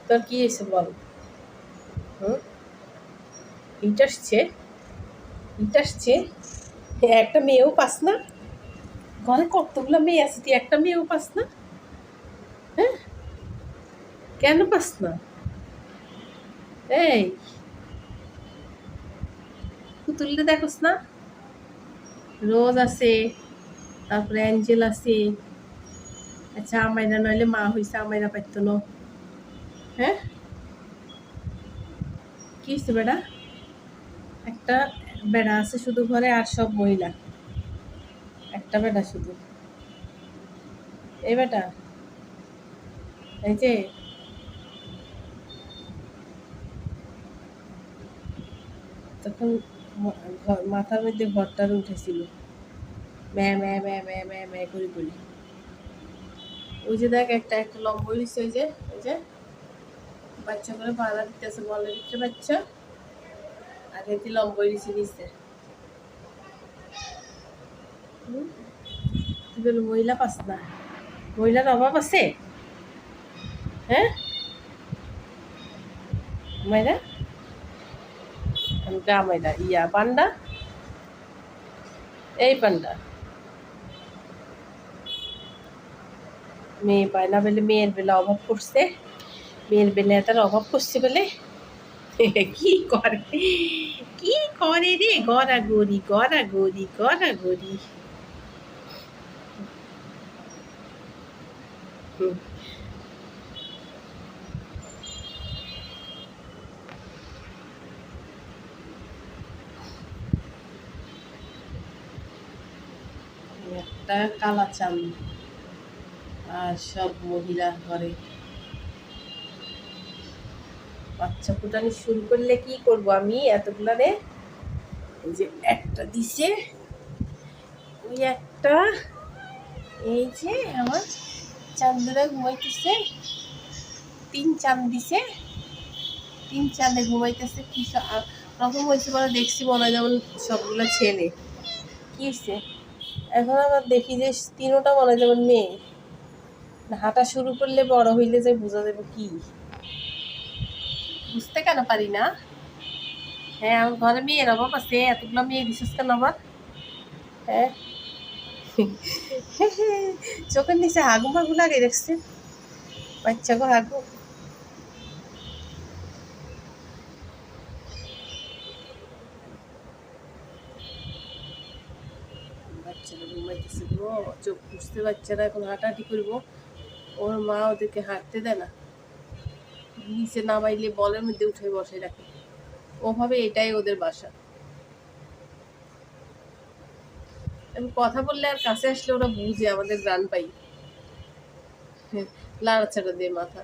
তোর কি হয়েছে বল? ইট আসছে, ইট আসছে। একটা মেয়েও পাস না? ঘরে কতগুলো মেয়ে আছে, তুই একটা মেয়েও পাস না? হ্যাঁ, কেন পাস না? এই পুতুলটা দেখোস না? রোজ আছে, তারপরে অ্যাঞ্জেল আছে। আচ্ছা, আমাইরা নইলে মা হইছে, আমাইরা পাইত না। হ্যাঁ, কি হয়েছে বেটা? একটা বেড়া আছে শুধু ঘরে, আর সব মহিলা। একটা বেটা শুধু। এই বেটা, এই যে তখন মাথার মধ্যে ঘরটার উঠেছিল, ম্যা ম্যা ম্যা ম্যা ম্যা ম্যা করে বলি। ওই যে দেখ, একটা একটা লম্বা হয়েছে, ওই যে বাচ্চা করে বাধা দিতেছে, বলে দিচ্ছে বাচ্চা, আর এতে লম্বা হয়েছে নিচে। তুই বলি মহিলা পাস না? মহিলার অভাব আছে? হ্যাঁ মাইরা, গা মাইরা ইয়া পান্ডা, এই পান্ডা মেয়ে পায় না বলে, মেয়ের বেলা অভাব করছে, মেয়ের বেলা তার অভাব করছে বলে কি করে, কি করে রে, গড়াগড়ি গড়াগড়ি গড়াগড়ি। একটা কালা চাল আর সব মহিলা ঘরে। বাচ্চা ফুটানি শুরু করলে কি করব আমি এতগুলা রে? এই যে একটা দিছে, ওই একটা, এই যে আমার চান্দুরা ঘুমাইতেছে, 3 চাঁদ দিছে, 3 চাঁদে ঘুমাইতেছে। কি রকম হয়েছে বলে দেখছি, মনে হয় যেমন সবগুলো ছেলে। কি হয়েছে এখন আবার দেখি যে 3টা মনে হয় যেমন মেয়ে। হাঁটা শুরু করলে বড় হইলে যে বোঝা যাবে কি, বুঝতে কেন পারি না? হ্যাঁ, আমার ঘরে মেয়ের অভাব আছে? এতগুলো মেয়ে দিছিস কেন আবার? হ্যাঁ, চোখের নিচে হাগু মাগু লাগে দেখছে, বাচ্চা গো হাগু। বাচ্চারা ঘুমাইতেছে গো, চোখ খুঁজতে বাচ্চারা এখন হাঁটাহাঁটি করবো। ওর মা ওদেরকে হাঁটতে দেয় না, নিচে নামাইলে বলের মধ্যে উঠে বসে রাখে, ওভাবে এটাই ওদের বাসা। আমি কথা বললে আর কাছে আসলে ওরা বুঝে, আমাদের গান পাই, লাড়াচাড়া দিয়ে মাথা।